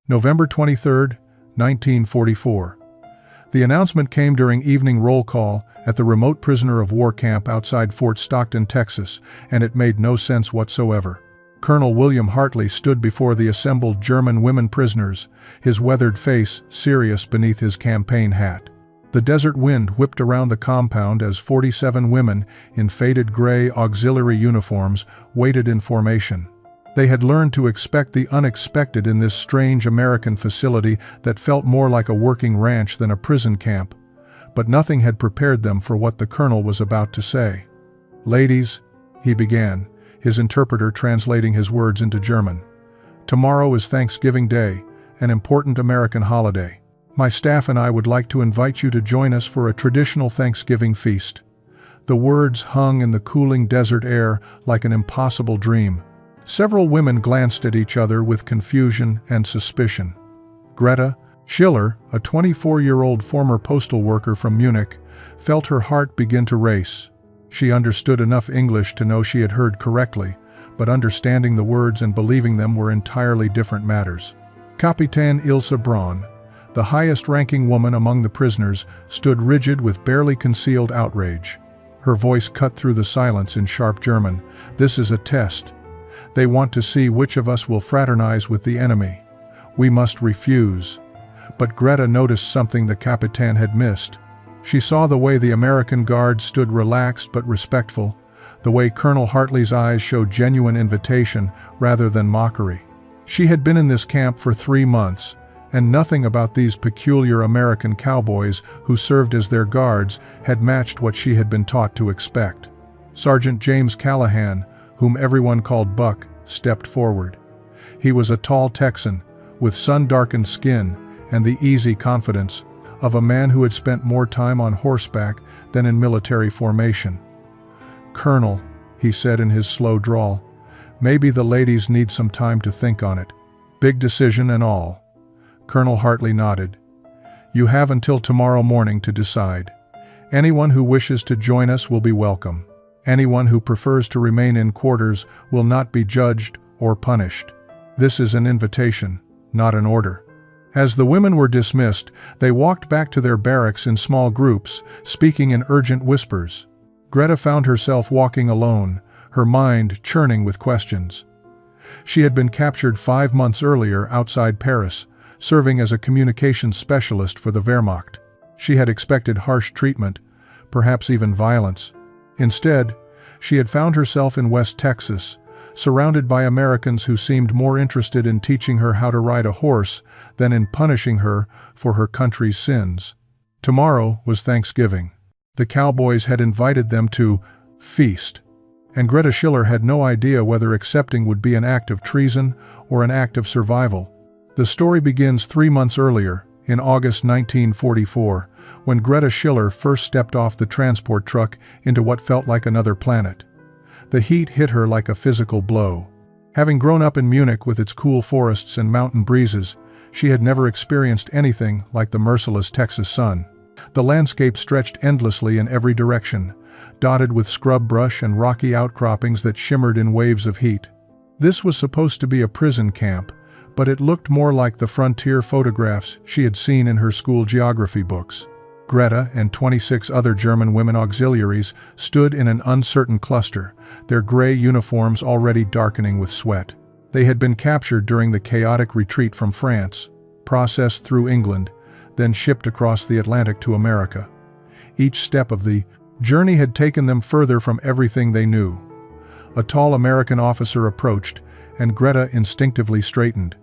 November 23, 1944. The announcement came during evening roll call at the remote prisoner of war camp outside Fort Stockton, Texas, and it made no sense whatsoever. Colonel William Hartley stood before the assembled German women prisoners, his weathered face serious beneath his campaign hat. The desert wind whipped around the compound as 47 women in faded gray auxiliary uniforms waited in formation. They had learned to expect the unexpected in this strange American facility that felt more like a working ranch than a prison camp, but nothing had prepared them for what the colonel was about to say. "Ladies," he began, his interpreter translating his words into German. "Tomorrow is Thanksgiving Day, an important American holiday. My staff and I would like to invite you to join us for a traditional Thanksgiving feast." The words hung in the cooling desert air like an impossible dream. Several women glanced at each other with confusion and suspicion. Greta Schiller, a 24-year-old former postal worker from Munich, felt her heart begin to race. She understood enough English to know she had heard correctly, but understanding the words and believing them were entirely different matters. Kapitän Ilse Braun, the highest-ranking woman among the prisoners, stood rigid with barely concealed outrage. Her voice cut through the silence in sharp German. "This is a test. They want to see which of us will fraternize with the enemy. We must refuse." But Greta noticed something the Kapitän had missed. She saw the way the American guard stood relaxed but respectful, the way Colonel Hartley's eyes showed genuine invitation rather than mockery. She had been in this camp for 3 months, and nothing about these peculiar American cowboys who served as their guards had matched what she had been taught to expect. Sergeant James Callahan, whom everyone called Buck, stepped forward. He was a tall Texan, with sun-darkened skin and the easy confidence of a man who had spent more time on horseback than in military formation. "Colonel," he said in his slow drawl, "maybe the ladies need some time to think on it. Big decision and all." Colonel Hartley nodded. "You have until tomorrow morning to decide. Anyone who wishes to join us will be welcome. Anyone who prefers to remain in quarters will not be judged or punished. This is an invitation, not an order." As the women were dismissed, they walked back to their barracks in small groups, speaking in urgent whispers. Greta found herself walking alone, her mind churning with questions. She had been captured 5 months earlier outside Paris, serving as a communications specialist for the Wehrmacht. She had expected harsh treatment, perhaps even violence. Instead, she had found herself in West Texas, surrounded by Americans who seemed more interested in teaching her how to ride a horse than in punishing her for her country's sins. Tomorrow was Thanksgiving. The Cowboys had invited them to feast, and Greta Schiller had no idea whether accepting would be an act of treason or an act of survival. The story begins 3 months earlier, in August 1944, when Greta Schiller first stepped off the transport truck into what felt like another planet. The heat hit her like a physical blow. Having grown up in Munich with its cool forests and mountain breezes, she had never experienced anything like the merciless Texas sun. The landscape stretched endlessly in every direction, dotted with scrub brush and rocky outcroppings that shimmered in waves of heat. This was supposed to be a prison camp, but it looked more like the frontier photographs she had seen in her school geography books. Greta and 26 other German women auxiliaries stood in an uncertain cluster, their gray uniforms already darkening with sweat. They had been captured during the chaotic retreat from France, processed through England, then shipped across the Atlantic to America. Each step of the journey had taken them further from everything they knew. A tall American officer approached, and Greta instinctively straightened.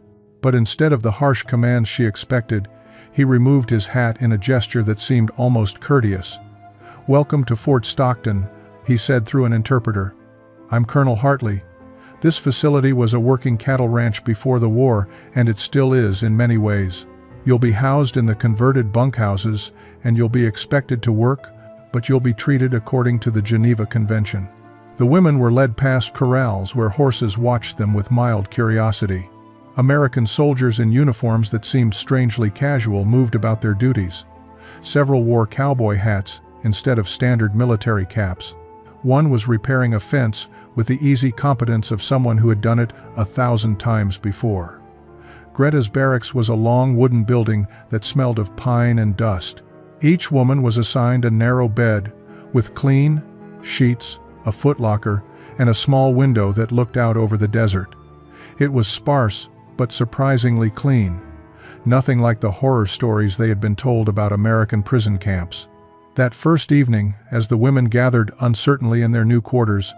But instead of the harsh commands she expected, he removed his hat in a gesture that seemed almost courteous. "Welcome to Fort Stockton," he said through an interpreter. "I'm Colonel Hartley. This facility was a working cattle ranch before the war, and it still is in many ways. You'll be housed in the converted bunkhouses, and you'll be expected to work, but you'll be treated according to the Geneva Convention." The women were led past corrals where horses watched them with mild curiosity. American soldiers in uniforms that seemed strangely casual moved about their duties. Several wore cowboy hats instead of standard military caps. One was repairing a fence with the easy competence of someone who had done it 1,000 times before. Greta's barracks was a long wooden building that smelled of pine and dust. Each woman was assigned a narrow bed, with clean sheets, a footlocker, and a small window that looked out over the desert. It was sparse, but surprisingly clean. Nothing like the horror stories they had been told about American prison camps. That first evening, as the women gathered uncertainly in their new quarters,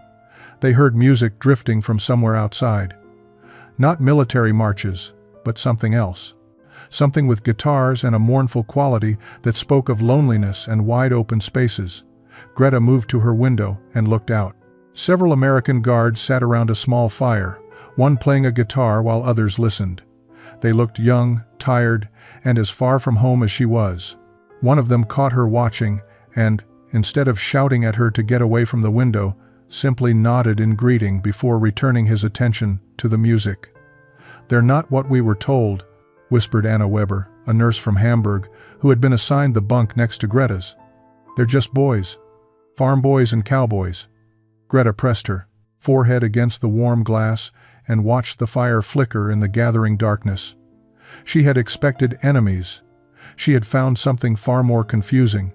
they heard music drifting from somewhere outside. Not military marches, but something else. Something with guitars and a mournful quality that spoke of loneliness and wide-open spaces. Greta moved to her window and looked out. Several American guards sat around a small fire, one playing a guitar while others listened. They looked young, tired, and as far from home as she was. One of them caught her watching and, instead of shouting at her to get away from the window, simply nodded in greeting before returning his attention to the music. "They're not what we were told," whispered Anna Weber, a nurse from Hamburg, who had been assigned the bunk next to Greta's. "They're just boys. Farm boys and cowboys." Greta pressed her forehead against the warm glass and watched the fire flicker in the gathering darkness. She had expected enemies. She had found something far more confusing.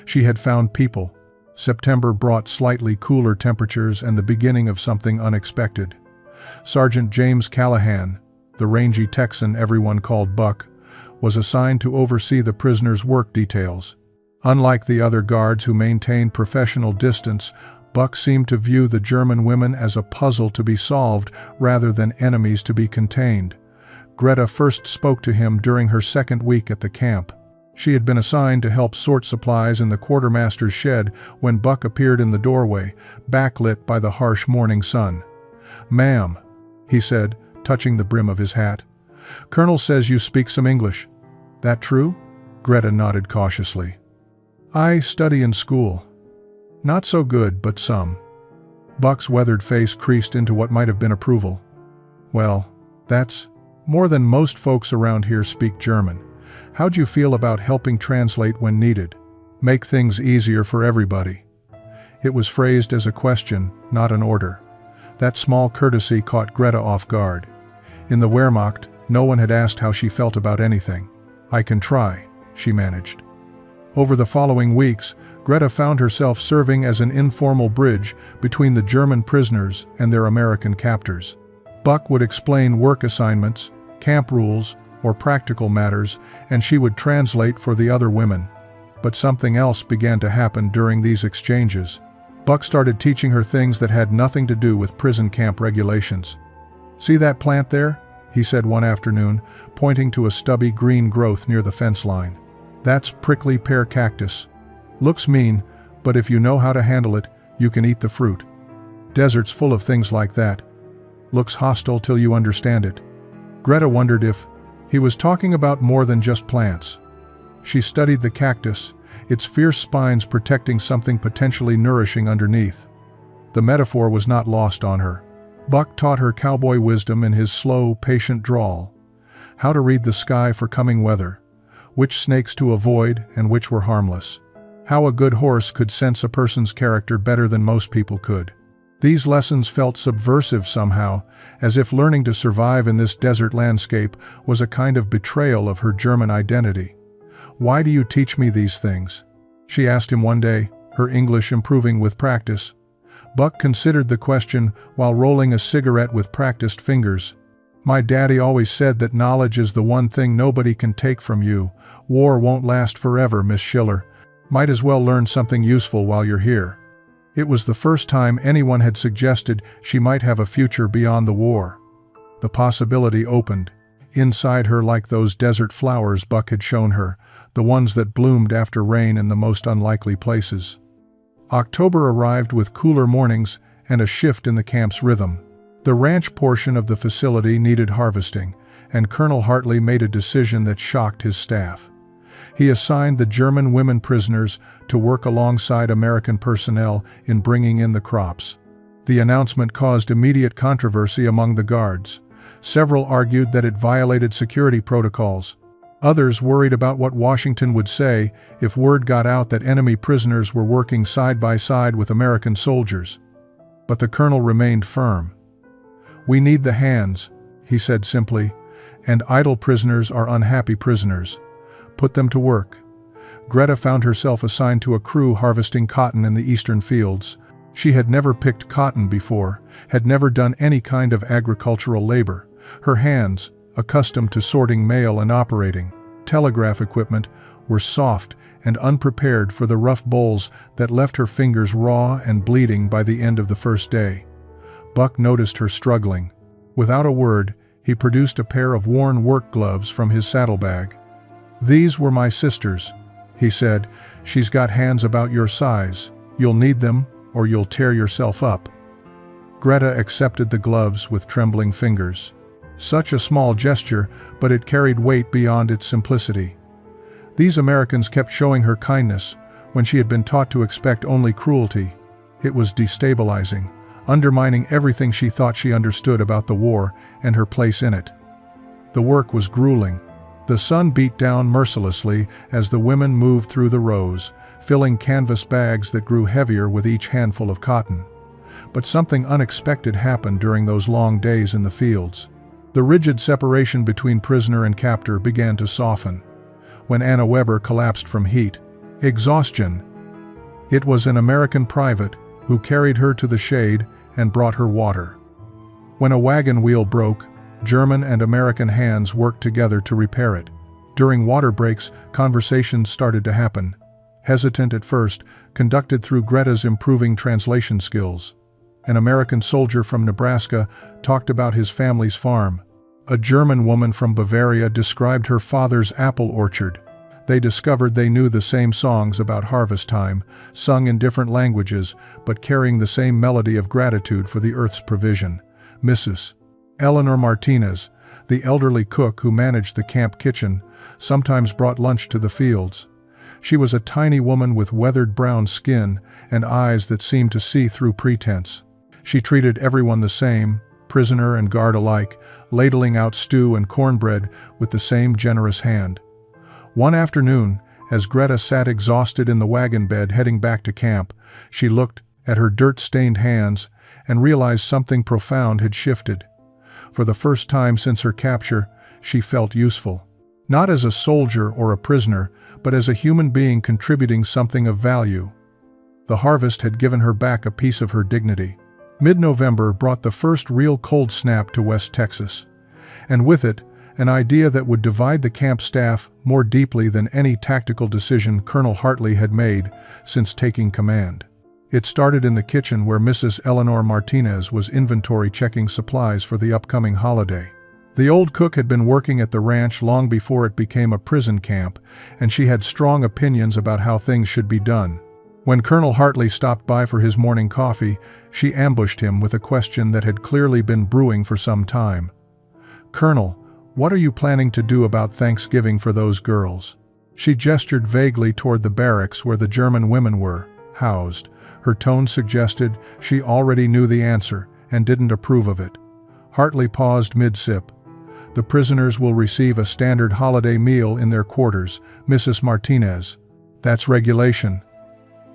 She had found people. September brought slightly cooler temperatures and the beginning of something unexpected. Sergeant James Callahan, the rangy Texan everyone called Buck, was assigned to oversee the prisoners' work details. Unlike the other guards who maintained professional distance, Buck seemed to view the German women as a puzzle to be solved rather than enemies to be contained. Greta first spoke to him during her second week at the camp. She had been assigned to help sort supplies in the quartermaster's shed when Buck appeared in the doorway, backlit by the harsh morning sun. "Ma'am," he said, touching the brim of his hat. "Colonel says you speak some English. That true?" Greta nodded cautiously. "I study in school. Not so good, but some." Buck's weathered face creased into what might have been approval. "Well, that's more than most folks around here speak German. How'd you feel about helping translate when needed? Make things easier for everybody?" It was phrased as a question, not an order. That small courtesy caught Greta off guard. In the Wehrmacht, no one had asked how she felt about anything. "I can try," she managed. Over the following weeks, Greta found herself serving as an informal bridge between the German prisoners and their American captors. Buck would explain work assignments, camp rules, or practical matters, and she would translate for the other women. But something else began to happen during these exchanges. Buck started teaching her things that had nothing to do with prison camp regulations. "See that plant there?" he said one afternoon, pointing to a stubby green growth near the fence line. "That's prickly pear cactus. Looks mean, but if you know how to handle it, you can eat the fruit. Desert's full of things like that. Looks hostile till you understand it." Greta wondered if he was talking about more than just plants. She studied the cactus, its fierce spines protecting something potentially nourishing underneath. The metaphor was not lost on her. Buck taught her cowboy wisdom in his slow, patient drawl. How to read the sky for coming weather, which snakes to avoid and which were harmless. How a good horse could sense a person's character better than most people could. These lessons felt subversive somehow, as if learning to survive in this desert landscape was a kind of betrayal of her German identity. "Why do you teach me these things?" she asked him one day, her English improving with practice. Buck considered the question while rolling a cigarette with practiced fingers. "My daddy always said that knowledge is the one thing nobody can take from you. War won't last forever, Miss Schiller. Might as well learn something useful while you're here." It was the first time anyone had suggested she might have a future beyond the war. The possibility opened inside her like those desert flowers Buck had shown her, the ones that bloomed after rain in the most unlikely places. October arrived with cooler mornings and a shift in the camp's rhythm. The ranch portion of the facility needed harvesting, and Colonel Hartley made a decision that shocked his staff. He assigned the German women prisoners to work alongside American personnel in bringing in the crops. The announcement caused immediate controversy among the guards. Several argued that it violated security protocols. Others worried about what Washington would say if word got out that enemy prisoners were working side by side with American soldiers. But the colonel remained firm. "We need the hands," he said simply, And idle prisoners are unhappy prisoners. Put them to work. Greta found herself assigned to a crew harvesting cotton in the eastern fields. She had never picked cotton before, had never done any kind of agricultural labor. Her hands, accustomed to sorting mail and operating telegraph equipment, were soft and unprepared for the rough bowls that left her fingers raw and bleeding by the end of the first day. Buck noticed her struggling. Without a word, he produced a pair of worn work gloves from his saddlebag. "These were my sister's," he said. "She's got hands about your size. You'll need them, or you'll tear yourself up." Greta accepted the gloves with trembling fingers. Such a small gesture, but it carried weight beyond its simplicity. These Americans kept showing her kindness when she had been taught to expect only cruelty. It was destabilizing, undermining everything she thought she understood about the war and her place in it. The work was grueling. The sun beat down mercilessly as the women moved through the rows, filling canvas bags that grew heavier with each handful of cotton. But something unexpected happened during those long days in the fields. The rigid separation between prisoner and captor began to soften. When Anna Weber collapsed from heat, exhaustion, it was an American private who carried her to the shade and brought her water. When a wagon wheel broke, German and American hands worked together to repair it. During water breaks, conversations started to happen. Hesitant at first, conducted through Greta's improving translation skills. An American soldier from Nebraska talked about his family's farm. A German woman from Bavaria described her father's apple orchard. They discovered they knew the same songs about harvest time, sung in different languages, but carrying the same melody of gratitude for the earth's provision. Mrs. Eleanor Martinez, the elderly cook who managed the camp kitchen, sometimes brought lunch to the fields. She was a tiny woman with weathered brown skin and eyes that seemed to see through pretense. She treated everyone the same, prisoner and guard alike, ladling out stew and cornbread with the same generous hand. One afternoon, as Greta sat exhausted in the wagon bed heading back to camp, she looked at her dirt-stained hands and realized something profound had shifted. For the first time since her capture, she felt useful. Not as a soldier or a prisoner, but as a human being contributing something of value. The harvest had given her back a piece of her dignity. Mid-November brought the first real cold snap to West Texas, and with it, an idea that would divide the camp staff more deeply than any tactical decision Colonel Hartley had made since taking command. It started in the kitchen where Mrs. Eleanor Martinez was inventory checking supplies for the upcoming holiday. The old cook had been working at the ranch long before it became a prison camp, and she had strong opinions about how things should be done. When Colonel Hartley stopped by for his morning coffee, she ambushed him with a question that had clearly been brewing for some time. "Colonel, what are you planning to do about Thanksgiving for those girls?" She gestured vaguely toward the barracks where the German women were housed. Her tone suggested she already knew the answer and didn't approve of it. Hartley paused mid-sip. "The prisoners will receive a standard holiday meal in their quarters, Mrs. Martinez. That's regulation."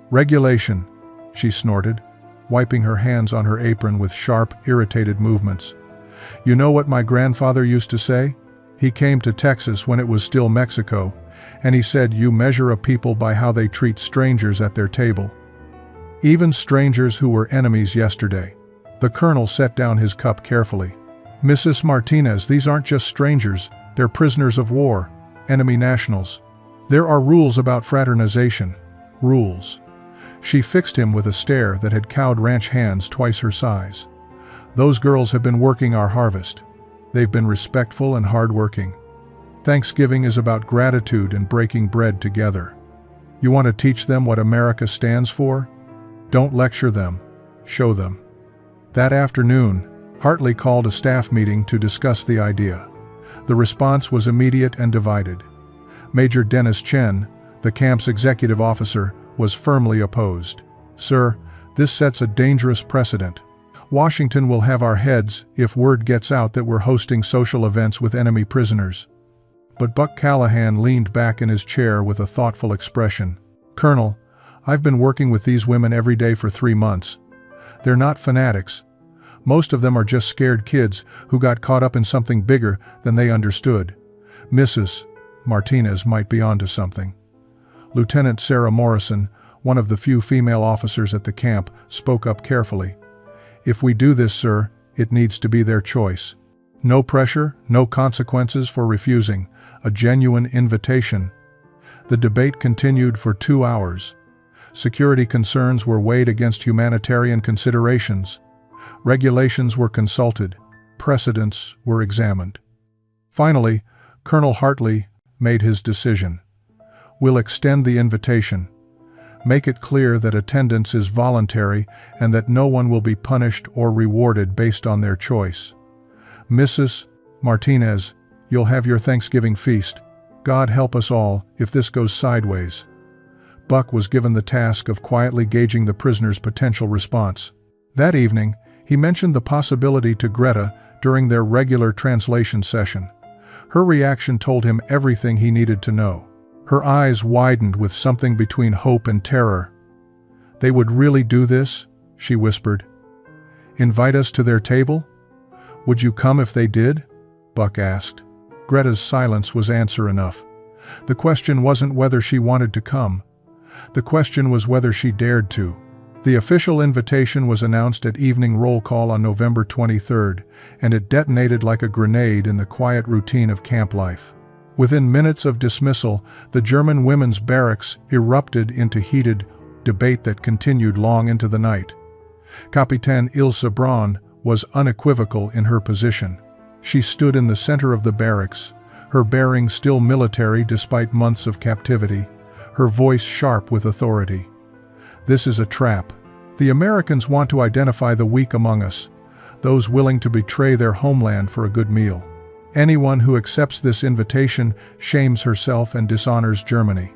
"Regulation," she snorted, wiping her hands on her apron with sharp, irritated movements. "You know what my grandfather used to say? He came to Texas when it was still Mexico, and he said you measure a people by how they treat strangers at their table. Even strangers who were enemies yesterday." The colonel set down his cup carefully. "Mrs. Martinez, these aren't just strangers, they're prisoners of war, enemy nationals. There are rules about fraternization. Rules." She fixed him with a stare that had cowed ranch hands twice her size. "Those girls have been working our harvest. They've been respectful and hardworking. Thanksgiving is about gratitude and breaking bread together. You want to teach them what America stands for? Don't lecture them. Show them." That afternoon, Hartley called a staff meeting to discuss the idea. The response was immediate and divided. Major Dennis Chen, the camp's executive officer, was firmly opposed. "Sir, this sets a dangerous precedent. Washington will have our heads if word gets out that we're hosting social events with enemy prisoners." But Buck Callahan leaned back in his chair with a thoughtful expression. "Colonel, I've been working with these women every day for 3 months. They're not fanatics. Most of them are just scared kids who got caught up in something bigger than they understood. Mrs. Martinez might be onto something. Lieutenant Sarah Morrison, one of the few female officers at the camp, spoke up carefully. If we do this, sir, it needs to be their choice. No pressure, no consequences for refusing, a genuine invitation. The debate continued for 2 hours. Security concerns were weighed against humanitarian considerations. Regulations were consulted. Precedents were examined. Finally, Colonel Hartley made his decision. We'll extend the invitation. Make it clear that attendance is voluntary and that no one will be punished or rewarded based on their choice. Mrs. Martinez, you'll have your Thanksgiving feast. God help us all if this goes sideways. Buck was given the task of quietly gauging the prisoner's potential response. That evening, he mentioned the possibility to Greta during their regular translation session. Her reaction told him everything he needed to know. Her eyes widened with something between hope and terror. They would really do this? She whispered. Invite us to their table? Would you come if they did? Buck asked. Greta's silence was answer enough. The question wasn't whether she wanted to come. The question was whether she dared to. The official invitation was announced at evening roll call on November 23rd, and it detonated like a grenade in the quiet routine of camp life. Within minutes of dismissal, the German women's barracks erupted into heated debate that continued long into the night. Kapitän Ilse Braun was unequivocal in her position. She stood in the center of the barracks, her bearing still military despite months of captivity, her voice sharp with authority. This is a trap. The Americans want to identify the weak among us, those willing to betray their homeland for a good meal. Anyone who accepts this invitation shames herself and dishonors Germany.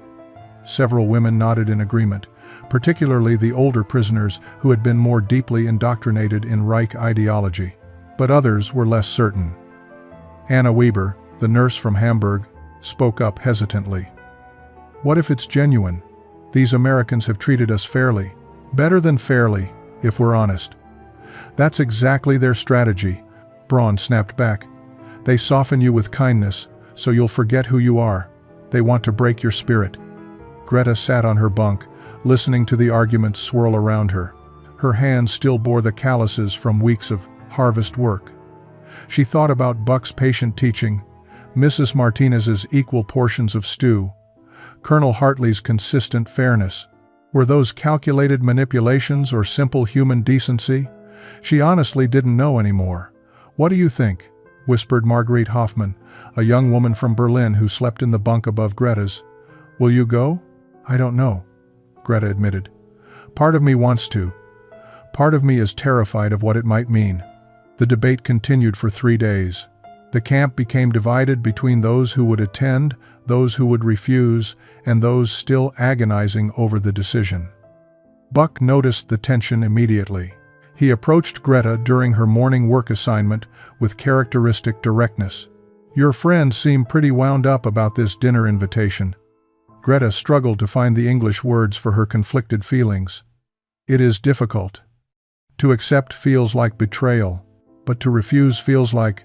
Several women nodded in agreement, particularly the older prisoners who had been more deeply indoctrinated in Reich ideology. But others were less certain. Anna Weber, the nurse from Hamburg, spoke up hesitantly. What if it's genuine? These Americans have treated us fairly. Better than fairly, if we're honest. That's exactly their strategy, Braun snapped back. They soften you with kindness, so you'll forget who you are. They want to break your spirit. Greta sat on her bunk, listening to the arguments swirl around her. Her hands still bore the calluses from weeks of harvest work. She thought about Buck's patient teaching, Mrs. Martinez's equal portions of stew, Colonel Hartley's consistent fairness. Were those calculated manipulations or simple human decency? She honestly didn't know anymore. What do you think? Whispered Marguerite Hoffmann, a young woman from Berlin who slept in the bunk above Greta's. Will you go? I don't know, Greta admitted. Part of me wants to. Part of me is terrified of what it might mean. The debate continued for 3 days. The camp became divided between those who would attend, those who would refuse, and those still agonizing over the decision. Buck noticed the tension immediately. He approached Greta during her morning work assignment with characteristic directness. Your friends seem pretty wound up about this dinner invitation. Greta struggled to find the English words for her conflicted feelings. It is difficult. To accept feels like betrayal, but to refuse feels like...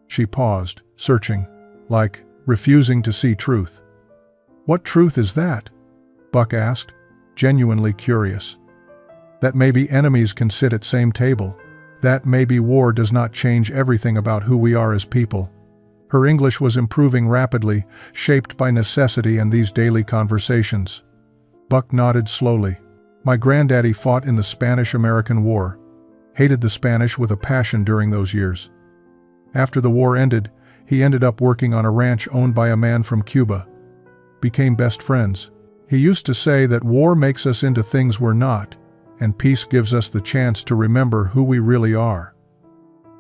She paused, searching, like refusing to see truth. What truth is that? Buck asked, genuinely curious. That maybe enemies can sit at same table. That maybe war does not change everything about who we are as people. Her English was improving rapidly, shaped by necessity and these daily conversations. Buck nodded slowly. My granddaddy fought in the Spanish-American War. Hated the Spanish with a passion during those years. After the war ended, he ended up working on a ranch owned by a man from Cuba. Became best friends. He used to say that war makes us into things we're not, and peace gives us the chance to remember who we really are.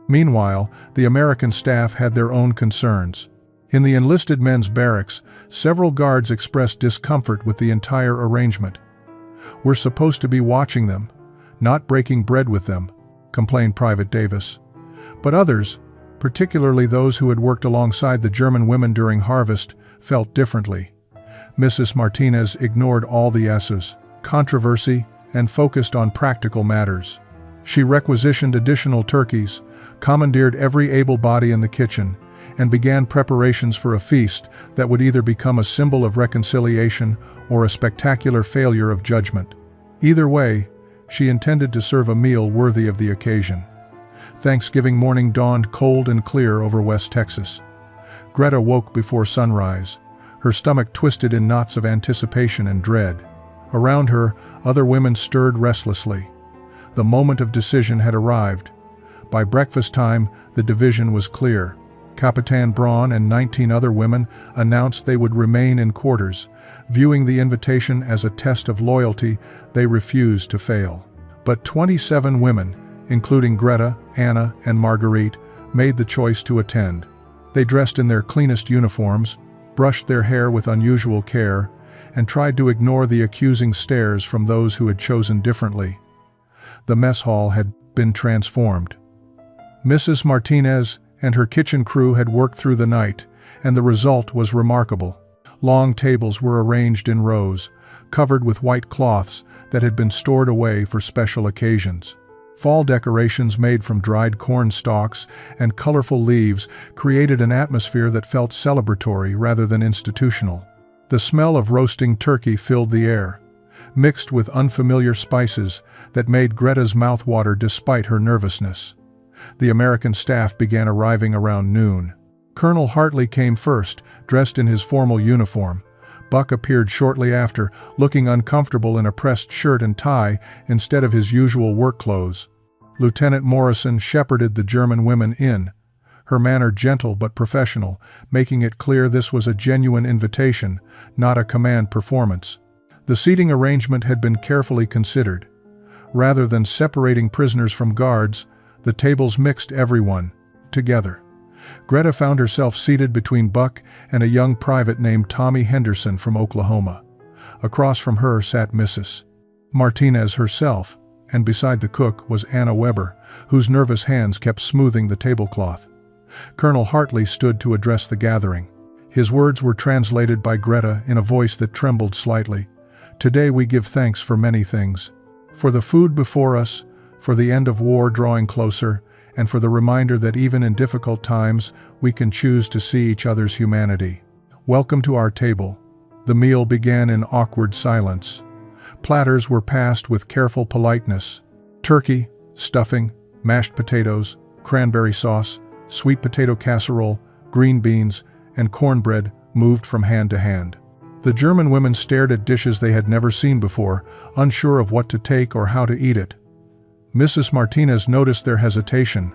Meanwhile, the American staff had their own concerns. In the enlisted men's barracks, several guards expressed discomfort with the entire arrangement. We're supposed to be watching them, not breaking bread with them, complained Private Davis. But others, particularly those who had worked alongside the German women during harvest, felt differently. Mrs. Martinez ignored all the S's, controversy, and focused on practical matters. She requisitioned additional turkeys, commandeered every able body in the kitchen, and began preparations for a feast that would either become a symbol of reconciliation or a spectacular failure of judgment. Either way, she intended to serve a meal worthy of the occasion. Thanksgiving morning dawned cold and clear over West Texas. Greta woke before sunrise, her stomach twisted in knots of anticipation and dread. Around her, other women stirred restlessly. The moment of decision had arrived. By breakfast time, the division was clear. Capitan Braun and 19 other women announced they would remain in quarters. Viewing the invitation as a test of loyalty, they refused to fail. But 27 women, including Greta, Anna, and Marguerite, made the choice to attend. They dressed in their cleanest uniforms, brushed their hair with unusual care, and tried to ignore the accusing stares from those who had chosen differently. The mess hall had been transformed. Mrs. Martinez and her kitchen crew had worked through the night, and the result was remarkable. Long tables were arranged in rows, covered with white cloths that had been stored away for special occasions. Fall decorations made from dried corn stalks and colorful leaves created an atmosphere that felt celebratory rather than institutional. The smell of roasting turkey filled the air, mixed with unfamiliar spices that made Greta's mouth water despite her nervousness. The American staff began arriving around noon. Colonel Hartley came first, dressed in his formal uniform. Buck appeared shortly after, looking uncomfortable in a pressed shirt and tie instead of his usual work clothes. Lieutenant Morrison shepherded the German women in, her manner gentle but professional, making it clear this was a genuine invitation, not a command performance. The seating arrangement had been carefully considered. Rather than separating prisoners from guards, the tables mixed everyone together. Greta found herself seated between Buck and a young private named Tommy Henderson from Oklahoma. Across from her sat Mrs. Martinez herself, and beside the cook was Anna Weber, whose nervous hands kept smoothing the tablecloth. Colonel Hartley stood to address the gathering. His words were translated by Greta in a voice that trembled slightly. "Today we give thanks for many things. For the food before us, for the end of war drawing closer, and for the reminder that even in difficult times, we can choose to see each other's humanity. Welcome to our table." The meal began in awkward silence. Platters were passed with careful politeness. Turkey, stuffing, mashed potatoes, cranberry sauce, sweet potato casserole, green beans, and cornbread moved from hand to hand. The German women stared at dishes they had never seen before, unsure of what to take or how to eat it. Mrs. Martinez noticed their hesitation.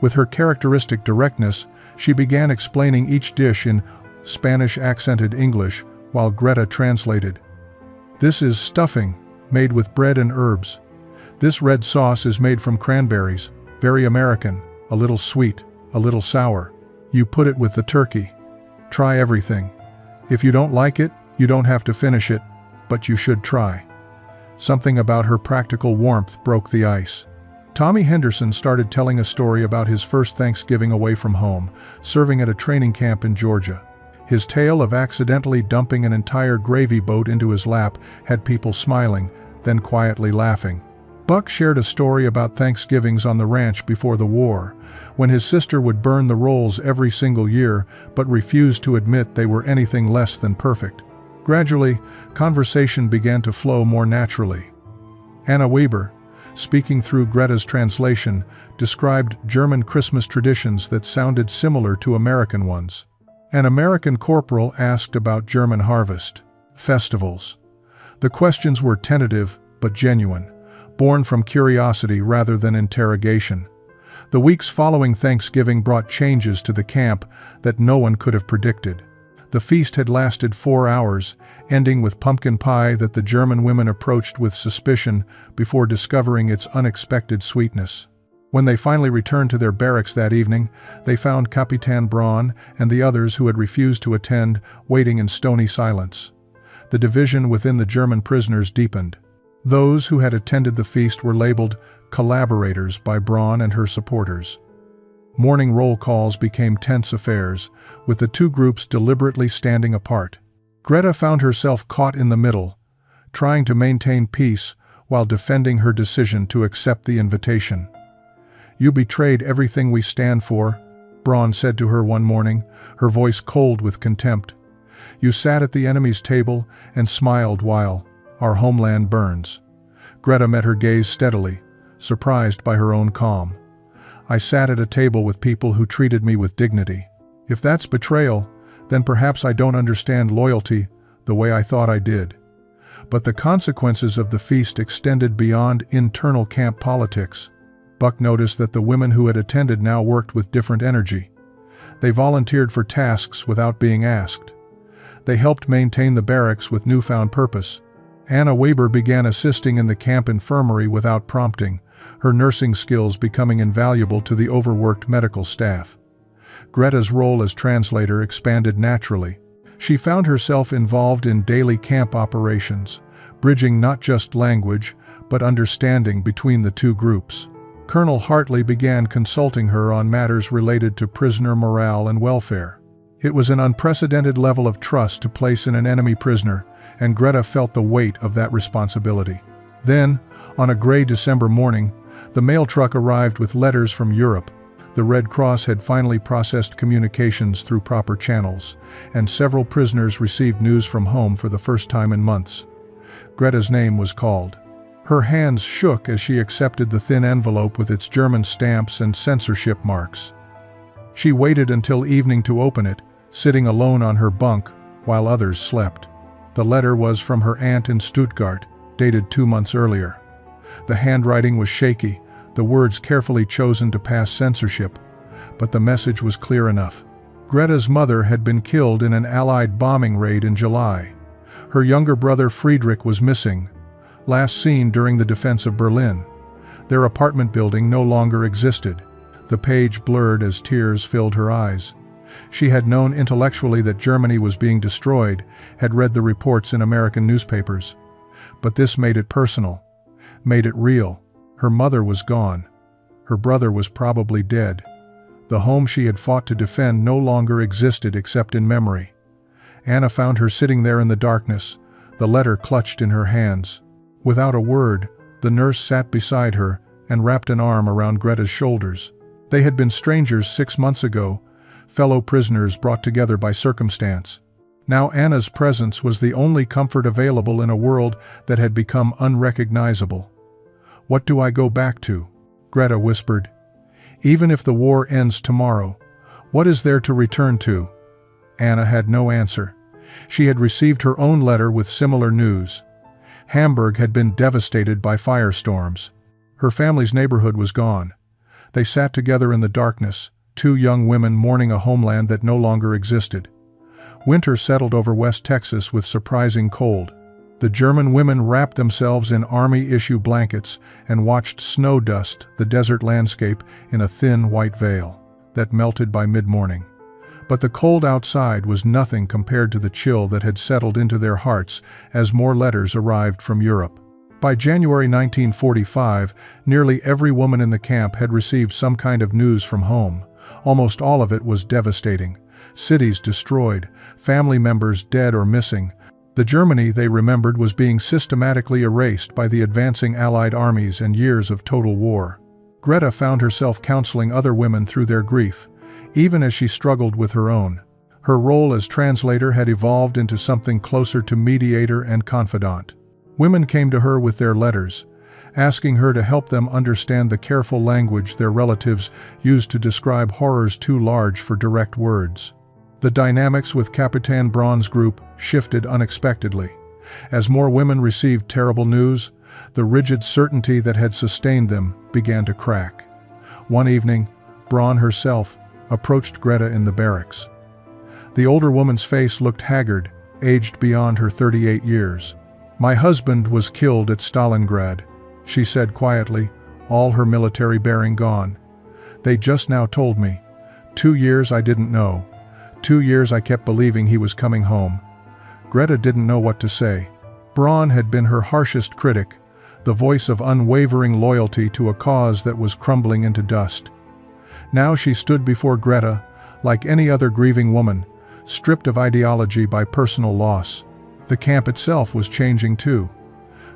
With her characteristic directness, she began explaining each dish in Spanish-accented English while Greta translated. "This is stuffing, made with bread and herbs. This red sauce is made from cranberries, very American, a little sweet, a little sour. You put it with the turkey. Try everything. If you don't like it, you don't have to finish it, but you should try." Something about her practical warmth broke the ice. Tommy Henderson started telling a story about his first Thanksgiving away from home, serving at a training camp in Georgia. His tale of accidentally dumping an entire gravy boat into his lap had people smiling, then quietly laughing. Buck shared a story about Thanksgivings on the ranch before the war, when his sister would burn the rolls every single year but refused to admit they were anything less than perfect. Gradually, conversation began to flow more naturally. Anna Weber, speaking through Greta's translation, described German Christmas traditions that sounded similar to American ones. An American corporal asked about German harvest festivals. The questions were tentative but genuine, born from curiosity rather than interrogation. The weeks following Thanksgiving brought changes to the camp that no one could have predicted. The feast had lasted 4 hours, ending with pumpkin pie that the German women approached with suspicion before discovering its unexpected sweetness. When they finally returned to their barracks that evening, they found Capitan Braun and the others who had refused to attend waiting in stony silence. The division within the German prisoners deepened. Those who had attended the feast were labeled collaborators by Braun and her supporters. Morning roll calls became tense affairs, with the two groups deliberately standing apart. Greta found herself caught in the middle, trying to maintain peace while defending her decision to accept the invitation. "You betrayed everything we stand for," Braun said to her one morning, her voice cold with contempt. "You sat at the enemy's table and smiled while our homeland burns." Greta met her gaze steadily, surprised by her own calm. "I sat at a table with people who treated me with dignity. If that's betrayal, then perhaps I don't understand loyalty the way I thought I did." But the consequences of the feast extended beyond internal camp politics. Buck noticed that the women who had attended now worked with different energy. They volunteered for tasks without being asked. They helped maintain the barracks with newfound purpose. Anna Weber began assisting in the camp infirmary without prompting, her nursing skills becoming invaluable to the overworked medical staff. Greta's role as translator expanded naturally. She found herself involved in daily camp operations, bridging not just language, but understanding between the two groups. Colonel Hartley began consulting her on matters related to prisoner morale and welfare. It was an unprecedented level of trust to place in an enemy prisoner, and Greta felt the weight of that responsibility. Then, on a gray December morning, the mail truck arrived with letters from Europe. The Red Cross had finally processed communications through proper channels, and several prisoners received news from home for the first time in months. Greta's name was called. Her hands shook as she accepted the thin envelope with its German stamps and censorship marks. She waited until evening to open it, sitting alone on her bunk while others slept. The letter was from her aunt in Stuttgart, dated 2 months earlier. The handwriting was shaky, the words carefully chosen to pass censorship, but the message was clear enough. Greta's mother had been killed in an Allied bombing raid in July. Her younger brother Friedrich was missing, last seen during the defense of Berlin. Their apartment building no longer existed. The page blurred as tears filled her eyes. She had known intellectually that Germany was being destroyed, had read the reports in American newspapers. But this made it personal, made it real. Her mother was gone. Her brother was probably dead. The home she had fought to defend no longer existed except in memory. Anna found her sitting there in the darkness, the letter clutched in her hands. Without a word, the nurse sat beside her and wrapped an arm around Greta's shoulders. They had been strangers 6 months ago, fellow prisoners brought together by circumstance. Now Anna's presence was the only comfort available in a world that had become unrecognizable. "What do I go back to?" Greta whispered. "Even if the war ends tomorrow, what is there to return to?" Anna had no answer. She had received her own letter with similar news. Hamburg had been devastated by firestorms. Her family's neighborhood was gone. They sat together in the darkness, 2 young women mourning a homeland that no longer existed. Winter settled over West Texas with surprising cold. The German women wrapped themselves in army-issue blankets and watched snow dust the desert landscape in a thin white veil that melted by mid-morning. But the cold outside was nothing compared to the chill that had settled into their hearts as more letters arrived from Europe. By January 1945, nearly every woman in the camp had received some kind of news from home. Almost all of it was devastating. Cities destroyed, family members dead or missing. The Germany they remembered was being systematically erased by the advancing Allied armies and years of total war. Greta found herself counseling other women through their grief, even as she struggled with her own. Her role as translator had evolved into something closer to mediator and confidant. Women came to her with their letters, asking her to help them understand the careful language their relatives used to describe horrors too large for direct words. The dynamics with Kapitan Braun's group shifted unexpectedly. As more women received terrible news, the rigid certainty that had sustained them began to crack. One evening, Braun herself approached Greta in the barracks. The older woman's face looked haggard, aged beyond her 38 years. "My husband was killed at Stalingrad," she said quietly, all her military bearing gone. "They just now told me. 2 years I didn't know. 2 years I kept believing he was coming home." Greta didn't know what to say. Braun had been her harshest critic, the voice of unwavering loyalty to a cause that was crumbling into dust. Now she stood before Greta, like any other grieving woman, stripped of ideology by personal loss. The camp itself was changing too.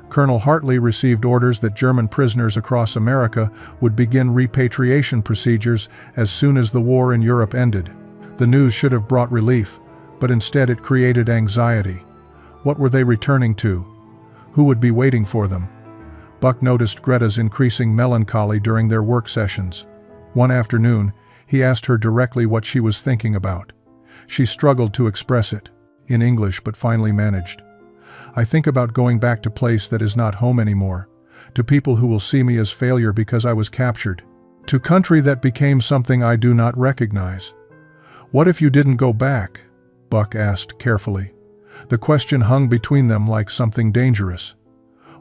Colonel Hartley received orders that German prisoners across America would begin repatriation procedures as soon as the war in Europe ended. The news should have brought relief, but instead it created anxiety. What were they returning to? Who would be waiting for them? Buck noticed Greta's increasing melancholy during their work sessions. One afternoon, he asked her directly what she was thinking about. She struggled to express it, in English, but finally managed. "I think about going back to a place that is not home anymore, to people who will see me as failure because I was captured, to country that became something I do not recognize." "What if you didn't go back?" Buck asked carefully. The question hung between them like something dangerous.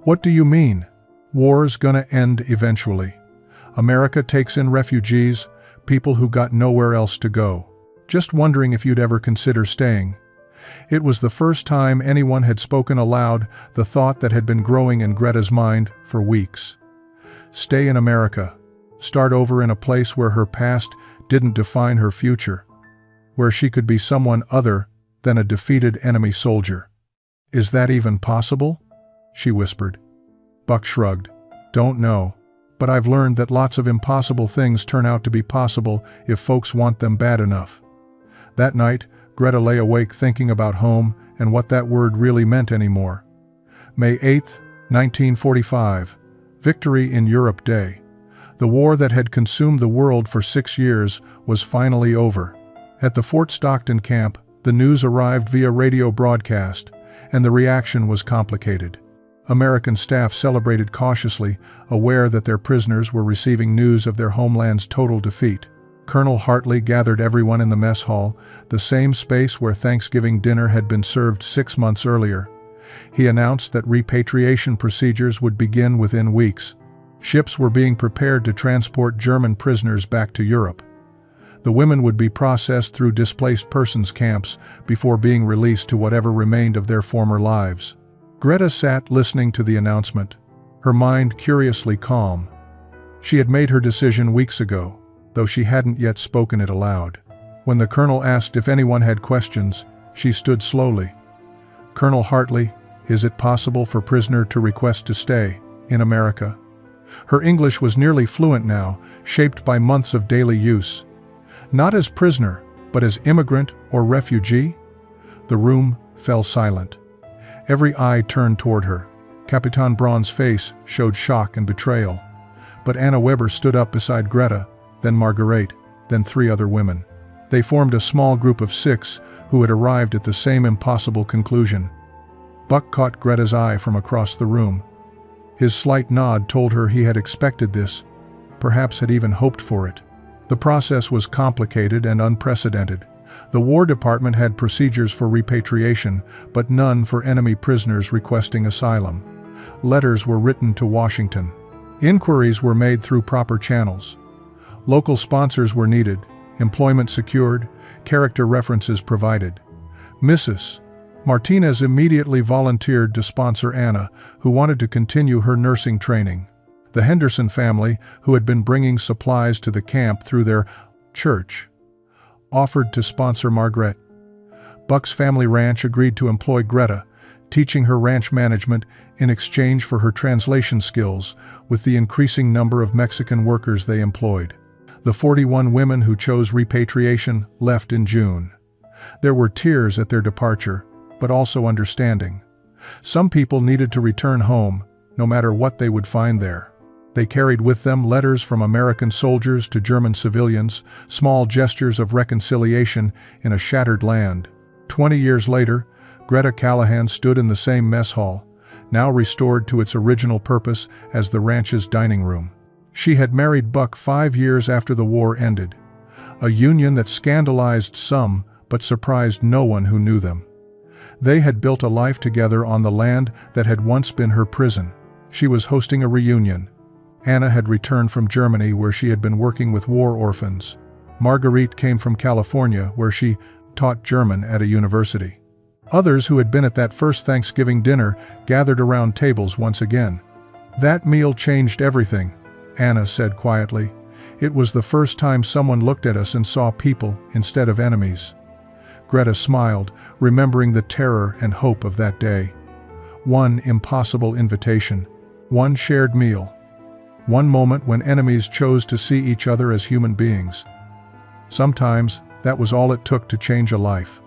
"What do you mean?" "War's gonna end eventually. America takes in refugees, people who got nowhere else to go. Just wondering if you'd ever consider staying." It was the first time anyone had spoken aloud the thought that had been growing in Greta's mind for weeks. Stay in America. Start over in a place where her past didn't define her future. Where she could be someone other than a defeated enemy soldier. "Is that even possible?" she whispered. Buck shrugged. "Don't know. But I've learned that lots of impossible things turn out to be possible if folks want them bad enough." That night, Greta lay awake thinking about home and what that word really meant anymore. May 8, 1945, Victory in Europe Day. The war that had consumed the world for 6 years was finally over. At the Fort Stockton camp, the news arrived via radio broadcast, and the reaction was complicated. American staff celebrated cautiously, aware that their prisoners were receiving news of their homeland's total defeat. Colonel Hartley gathered everyone in the mess hall, the same space where Thanksgiving dinner had been served 6 months earlier. He announced that repatriation procedures would begin within weeks. Ships were being prepared to transport German prisoners back to Europe. The women would be processed through displaced persons camps before being released to whatever remained of their former lives. Greta sat listening to the announcement, her mind curiously calm. She had made her decision weeks ago, though she hadn't yet spoken it aloud. When the colonel asked if anyone had questions, she stood slowly. "Colonel Hartley, is it possible for prisoner to request to stay in America?" Her English was nearly fluent now, shaped by months of daily use. "Not as prisoner, but as immigrant or refugee?" The room fell silent. Every eye turned toward her. Capitan Braun's face showed shock and betrayal. But Anna Weber stood up beside Greta, then Marguerite, then 3 other women. They formed a small group of 6 who had arrived at the same impossible conclusion. Buck caught Greta's eye from across the room. His slight nod told her he had expected this, perhaps had even hoped for it. The process was complicated and unprecedented. The War Department had procedures for repatriation, but none for enemy prisoners requesting asylum. Letters were written to Washington. Inquiries were made through proper channels. Local sponsors were needed, employment secured, character references provided. Mrs. Martinez immediately volunteered to sponsor Anna, who wanted to continue her nursing training. The Henderson family, who had been bringing supplies to the camp through their church, offered to sponsor Margaret. Buck's family ranch agreed to employ Greta, teaching her ranch management in exchange for her translation skills with the increasing number of Mexican workers they employed. The 41 women who chose repatriation left in June. There were tears at their departure, but also understanding. Some people needed to return home, no matter what they would find there. They carried with them letters from American soldiers to German civilians, small gestures of reconciliation in a shattered land. 20 years later, Greta Callahan stood in the same mess hall, now restored to its original purpose as the ranch's dining room. She had married Buck 5 years after the war ended, a union that scandalized some but surprised no one who knew them. They had built a life together on the land that had once been her prison. She was hosting a reunion. Anna had returned from Germany, where she had been working with war orphans. Marguerite came from California, where she taught German at a university. Others who had been at that first Thanksgiving dinner gathered around tables once again. "That meal changed everything," Anna said quietly. "It was the first time someone looked at us and saw people instead of enemies." Greta smiled, remembering the terror and hope of that day. One impossible invitation. One shared meal. One moment when enemies chose to see each other as human beings. Sometimes, that was all it took to change a life.